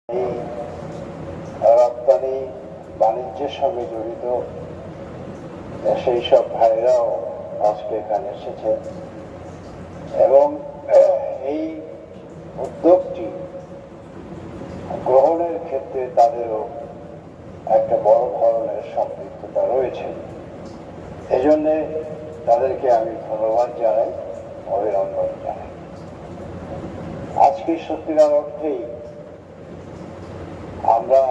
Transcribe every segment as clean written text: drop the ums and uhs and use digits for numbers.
এই রপ্তানি বাণিজ্যের সঙ্গে জড়িত সেই সব ভাইরাও আজকে এখানে এসেছে এবং এই উদ্যোগটি গ্রহণের ক্ষেত্রে তাদেরও একটা বড় ধরনের সম্পৃক্ততা রয়েছে। এজন্য তাদেরকে আমি ধন্যবাদ জানাই, অভিনন্দন জানাই। আজকে সত্যিকার অর্থেই আমরা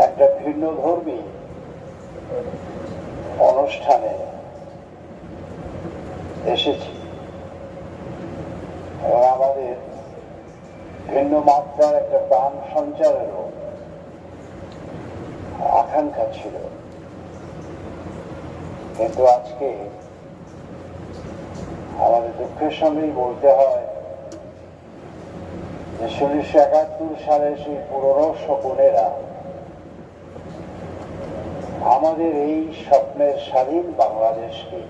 একটা ভিন্ন ধর্মী অনুষ্ঠানে এসেছি এবং আমাদের ভিন্ন মাত্রার একটা প্রাণ সঞ্চারেরও আকাঙ্ক্ষা ছিল, কিন্তু আজকে আমাদের দুঃখের সঙ্গেই বলতে হয় যে 1971 সালে সেই পুরনো শকুনেরা আমাদের এই স্বপ্নের স্বাধীন বাংলাদেশকে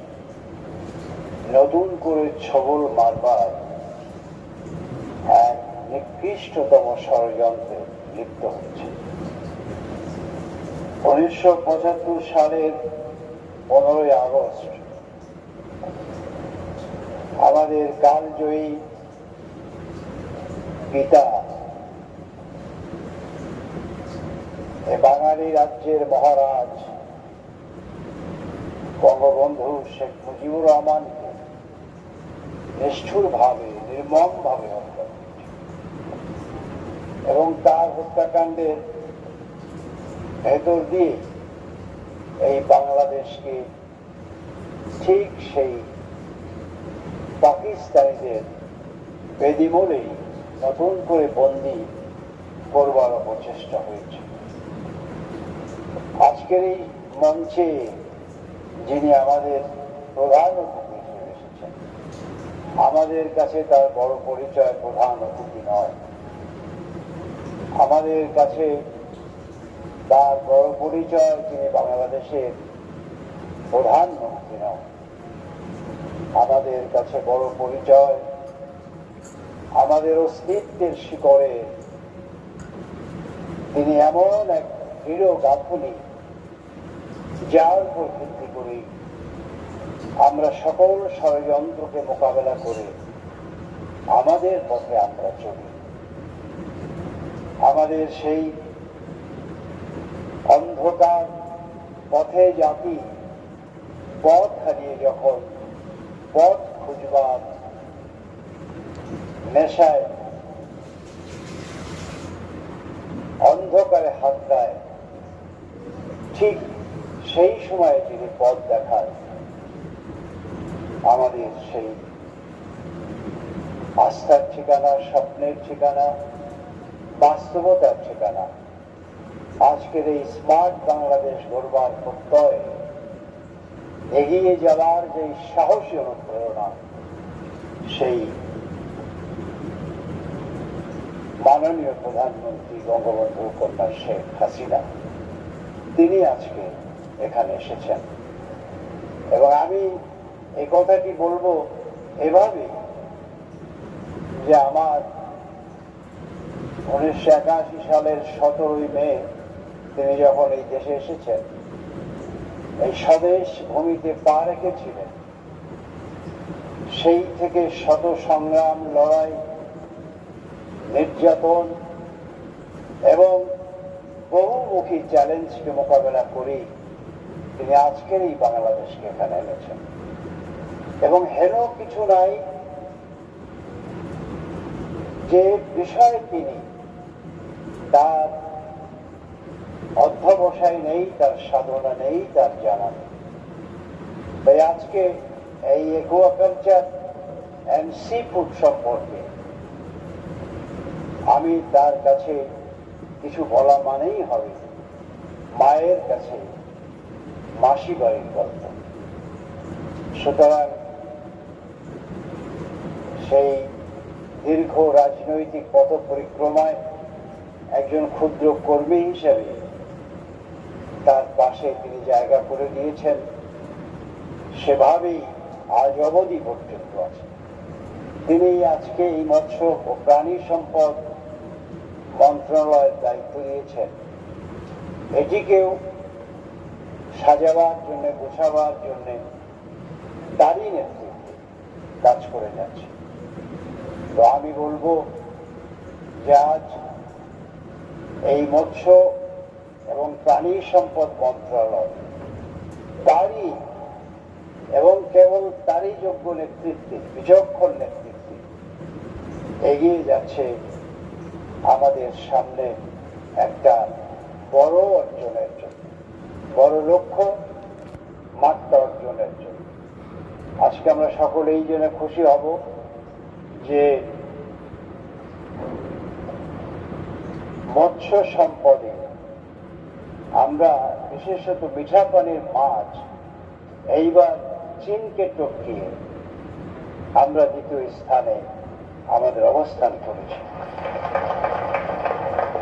নতুন করে ছবল মারবার এক নিকৃষ্টতম ষড়যন্ত্রে লিপ্ত হচ্ছে। 1975 সালের 15ই আগস্ট আমাদের কালজয়ী পিতা বাঙালি রাজ্যের মহারাজ বঙ্গবন্ধু শেখ মুজিবুর রহমানকে নিষ্ঠুর ভাবে, নির্মম ভাবে হত্যা করেছে এবং তার হত্যাকাণ্ডের ভেতর দিয়ে এই বাংলাদেশকে ঠিক সেই পাকিস্তানিদের বেদিমূলেই নতুন করে বন্দী করবার অপচেষ্টা হয়েছে। আজকের এই মঞ্চে যিনি আমাদের প্রধান অতিথি হিসেবে এসেছেন, আমাদের কাছে তার বড় পরিচয় প্রধান অতিথি নয়, আমাদের কাছে তার বড় পরিচয় তিনি বাংলাদেশের প্রধানমন্ত্রী নয়, আমাদের কাছে বড় পরিচয় আমাদের অস্তিত্বের শিকড়ে তিনি এমন এক দৃঢ় গাঁথনি যার উপর ভিত্তি করে আমরা সকল ষড়যন্ত্রকে মোকাবেলা করে আমাদের পথে আমরা চলি। আমাদের সেই অন্ধকার পথে জাতি পথ হারিয়ে যখন পথ খুঁজবার নেশায় অন্ধকারে হাত দেয়, ঠিক সেই সময়ে যিনি পথ দেখায় আমাদের সেই আস্থার ঠিকানা, স্বপ্নের ঠিকানা, বাস্তবতার ঠিকানা, আজকের এই স্মার্ট বাংলাদেশ গড়বার প্রত্যয়, এগিয়ে যাওয়ার যে সাহসী অনুপ্রেরণা, সেই মাননীয় প্রধানমন্ত্রী বঙ্গবন্ধু কন্যা শেখ হাসিনা, তিনি আজকে এখানে এসেছেন। এবং আমি এই কথাটি বলবো এভাবে যে আমার 1981 সালের 17ই মে তিনি যখন এই দেশে এসেছেন, এই স্বদেশ ভূমিতে পা রেখেছিলেন, সেই থেকে শত সংগ্রাম, লড়াই, নির্যাতন এবং বহুমুখী চ্যালেঞ্জকে মোকাবেলা করে তিনি আজকের এই বাংলাদেশকে এখানে এনেছেন। এবং হেন কিছু নাই যে বিষয়ে তিনি তার অধ্যবসায় নেই, তার সাধনা নেই, তার জানা নেই। তাই আজকে এই একুয়াকালচার অ্যান্ড সি ফুড সম্পর্কে আমি তার কাছে কিছু বলা মানেই হবে মায়ের কাছে মাসি বাড়ির গল্প। সুতরাং সেই দীর্ঘ রাজনৈতিক পথ পরিক্রমায় একজন ক্ষুদ্র কর্মী হিসেবে তার পাশে তিনি জায়গা করে দিয়েছেন, সেভাবেই আজ অবধি পর্যন্ত আছে। তিনি আজকে এই মৎস্য ও প্রাণী সম্পদ মন্ত্রণালয়ের দায়িত্ব দিয়েছেন, এটিকেও সাজাবার জন্য, গোছাবার জন্য তারই নেতৃত্বে কাজ করে যাচ্ছে। তো আমি বলবো যে আজ এই মৎস্য এবং প্রাণী সম্পদ মন্ত্রণালয় তারই এবং কেবল তারই যোগ্য নেতৃত্বে, বিচক্ষণ নেতৃত্বে এগিয়ে যাচ্ছে আমাদের সামনে একটা বড় অর্জনের জন্য, বড় লক্ষ্য মাত্রা অর্জনের জন্য। আজকে আমরা সকলেই জন্য খুশি হব যে মৎস্য সম্পদে আমরা বিশেষত মিঠা পানির মাছ এইবার চীনকে টপকিয়ে আমরা দ্বিতীয় স্থানে আমাদের অবস্থান করেছি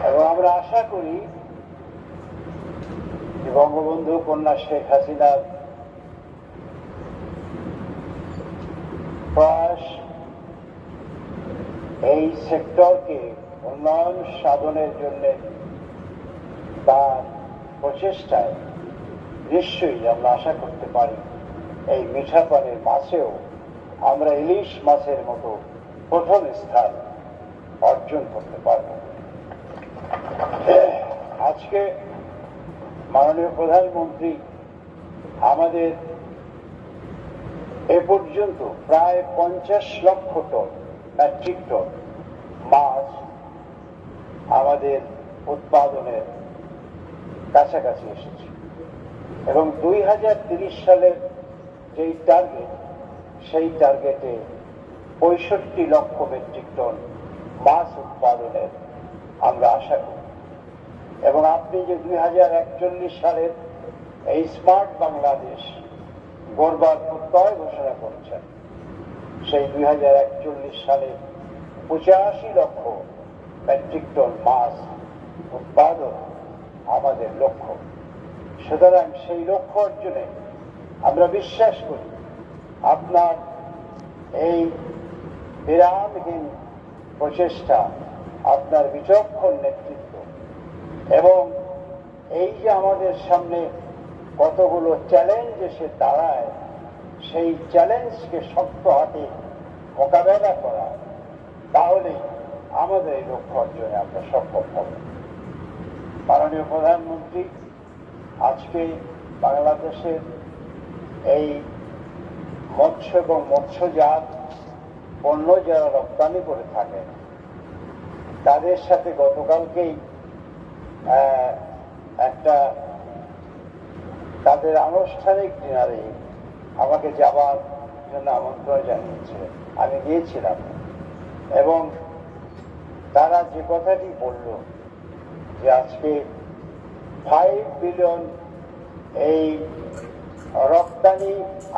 এবং আমরা আশা করি যে বঙ্গবন্ধু কন্যা শেখ হাসিনার প্রয়াস এই সেক্টরকে উন্নয়ন সাধনের জন্য তার প্রচেষ্টায় নিশ্চয়ই আমরা আশা করতে পারি এই মিঠা পানির মাছেও আমরা ইলিশ মাছের মতো প্রথম স্থান অর্জন করতে পারব। আজকে মাননীয় প্রধানমন্ত্রী আমাদের এ পর্যন্ত প্রায় 50 লক্ষ টন মেট্রিক টন মাছ আমাদের উৎপাদনের কাছাকাছি এসেছে এবং 2030 সালের যেই টার্গেট, সেই টার্গেটে 65 লক্ষ মেট্রিক টন মাছ উৎপাদনের আমরা আশা করি। এবং আপনি যে 2041 সালের এই স্মার্ট বাংলাদেশ গড়বার প্রত্যয় ঘোষণা করেছেন, সেই 2041 সালে 85 লক্ষ মেট্রিক টন মাছ উৎপাদন আমাদের লক্ষ্য। সুতরাং সেই লক্ষ্য অর্জনে আমরা বিশ্বাস করি আপনার এই বিরামহীন প্রচেষ্টা, আপনার বিচক্ষণ নেতৃত্ব এবং এই যে আমাদের সামনে কতগুলো চ্যালেঞ্জ এসে দাঁড়ায়, সেই চ্যালেঞ্জকে শক্ত হাতে মোকাবেলা করা, তাহলে আমাদের এই লক্ষ্য অর্জনে আমরা সক্ষম হব। মাননীয় প্রধানমন্ত্রী আজকে বাংলাদেশের এই মৎস্য এবং মৎস্যজাত পণ্য যারা রপ্তানি করে থাকেন তাদের সাথে গতকালকেই একটা তাদের আনুষ্ঠানিক ডিনারে আমাকে যাওয়ার জন্য আমন্ত্রণ জানিয়েছিলেন। আমি গিয়েছিলাম এবং তারা যে কথাটি বলল যে আজকে 5 বিলিয়ন এই রপ্তানি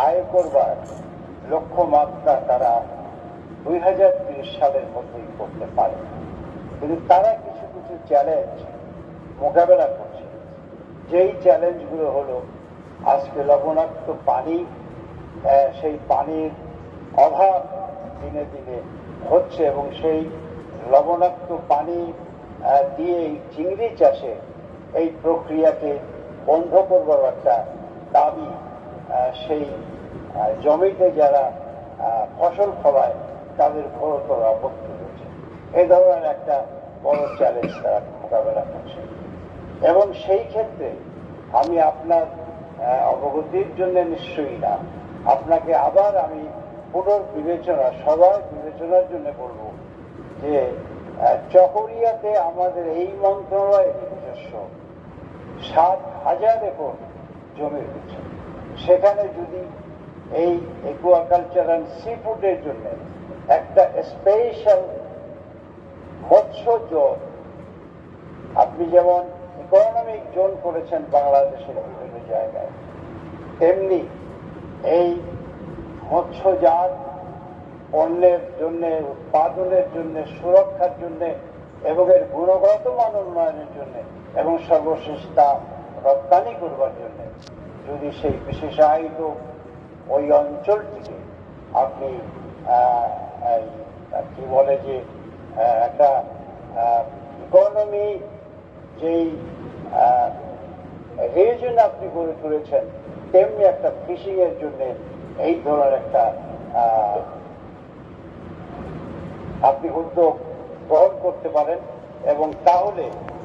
আয় করবার লক্ষ্যমাত্রা তারা 2030 সালের মধ্যেই করতে পারে, কিন্তু তারা কিছু কিছু চ্যালেঞ্জ মোকাবেলা করছে। যেই চ্যালেঞ্জগুলো হলো আজকে লবণাক্ত পানি, সেই পানির অভাব দিনে দিনে হচ্ছে এবং সেই লবণাক্ত পানি দিয়ে চিংড়ি চাষে এই প্রক্রিয়াকে বন্ধ করবার একটা দাবি সেই জমিতে যারা ফসল ফলায় তাদের ঘোরতর আপত্তি রয়েছে। এই ধরনের একটা বড় চ্যালেঞ্জ তারা মোকাবেলা করছে এবং সেই ক্ষেত্রে আমি আপনার অবগতির জন্য নিশ্চয়ই না, আপনাকে আবার আমি পুনর্বিবেচনা, সবার বিবেচনার জন্য বলবো যে চকরিয়াতে আমাদের এই মন্ত্রণালয়ের নিজস্ব 7,000 একর জমি রয়েছে। সেখানে যদি এই একুয়াকালচার অ্যান্ড সি ফুডের জন্য একটা স্পেশাল মৎস্য জোন, আপনি যেমন ইকোনমিক জোন করেছেন বাংলাদেশের বিভিন্ন জায়গায়, তেমনি এই মৎস্যজাত পণ্যের জন্য, উৎপাদনের জন্য, সুরক্ষার জন্য এবং এর গুণগত মান উন্নয়নের জন্য এবং সর্বশেষ তা রপ্তানি করবার জন্য যদি সেই বিশেষায়িত ওই অঞ্চলটিকে আপনি কি বলে যে একটা ইকোনমি যেই রিজন আপনি গড়ে তুলেছেন, তেমনি একটা ফিশিং এর জন্য এই ধরনের একটা আপনি উদ্যোগ গ্রহণ করতে পারেন, এবং তাহলে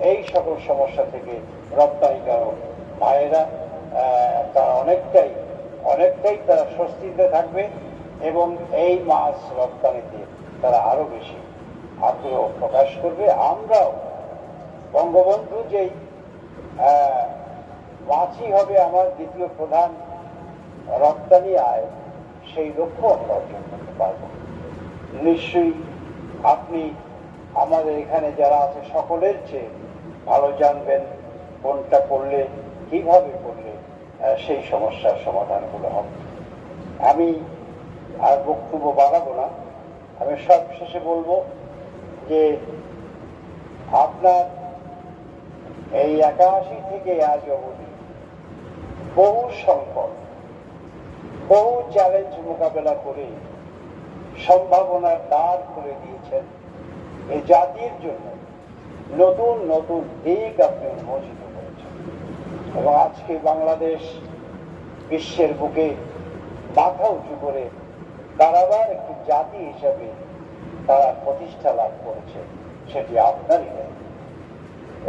এই সকল সমস্যা থেকে রপ্তানিকারক ভাইয়েরা তারা অনেকটাই তারা স্বস্তিতে থাকবে, এবং এই মাছ রপ্তানিতে তারা আরো বেশি আগ্রহ প্রকাশ করবে। আমরাও বঙ্গবন্ধু যেই মাছই হবে আমার দ্বিতীয় প্রধান রপ্তানি আয়, সেই লক্ষ্য আমরা অর্জন করতে পারব। নিশ্চয়ই আপনি আমাদের এখানে যারা আছে সকলের চেয়ে ভালো জানবেন কোনটা করলে, কিভাবে করলে সেই সমস্যার সমাধানগুলো হবে। আমি আর বক্তব্য বাড়াবো না। আমি সব শেষে বলবো যে আপনার এই 81 থেকে আজ অবধি বহু সংকট, বহু চ্যালেঞ্জ মোকাবেলা করে সম্ভাবনার দ্বার খুলে দিয়েছেন এই জাতির জন্য। নতুন নতুন দিক আপনি উন্মোচিত করেছেন, এবং আজকে বাংলাদেশ বিশ্বের বুকে মাথা উঁচু করে কারাবার একটি জাতি হিসেবে তারা প্রতিষ্ঠা লাভ করেছে, সেটি আপনারই নেই।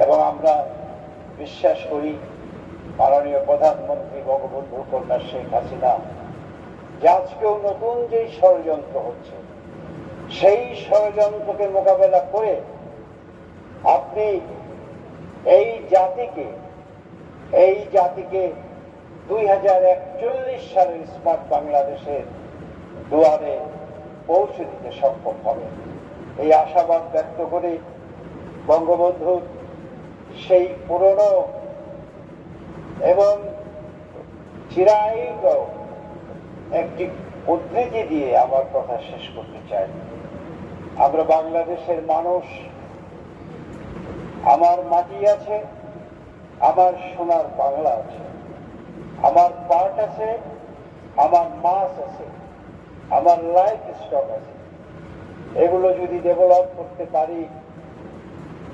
এবং আমরা বিশ্বাস করি মাননীয় প্রধানমন্ত্রী বঙ্গবন্ধু কন্যা শেখ হাসিনা যে আজকেও নতুন যেই ষড়যন্ত্র হচ্ছে, সেই ষড়যন্ত্রকে মোকাবেলা করে আপনি এই জাতিকে 2041 সালের স্মার্ট বাংলাদেশের দুয়ারে পৌঁছে দিতে সক্ষম হবে। এই আশাবাদ ব্যক্ত করে বঙ্গবন্ধুর সেই পুরনো এবং চিরায়ত একটি উদ্ধৃতি দিয়ে আমার কথা শেষ করতে চাই। আমরা বাংলাদেশের মানুষ, আমার মাটি আছে, আমার সোনার বাংলা আছে, আমার পার্ট আছে, আমার মাছ আছে, আমার লাইফ স্টক আছে। এগুলো যদি ডেভেলপ করতে পারি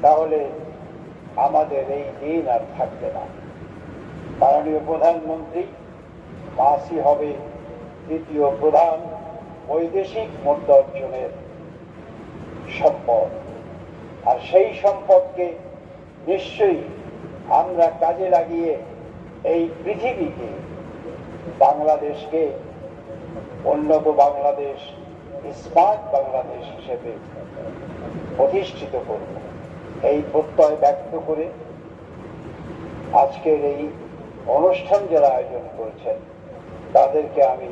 তাহলে আমাদের এই দিন আর থাকবে না। মাননীয় প্রধানমন্ত্রী মাছই হবে দ্বিতীয় প্রধান বৈদেশিক মুদ্রা অর্জনের সম্পদ, আর সেই সম্পদকে নিশ্চয়ই আমরা কাজে লাগিয়ে এই পৃথিবীকে, বাংলাদেশকে উন্নত বাংলাদেশ, স্মার্ট বাংলাদেশ হিসেবে প্রতিষ্ঠিত করব, এই প্রত্যয় ব্যক্ত করে আজকের এই অনুষ্ঠান যারা আয়োজন করেছেন তাদেরকে আমি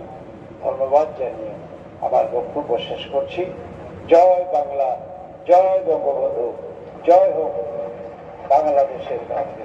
ধন্যবাদ জানিয়ে আমার বক্তব্য শেষ করছি। জয় বাংলা, জয় বঙ্গবন্ধু, জয় হোক বাংলাদেশের গান্ধী।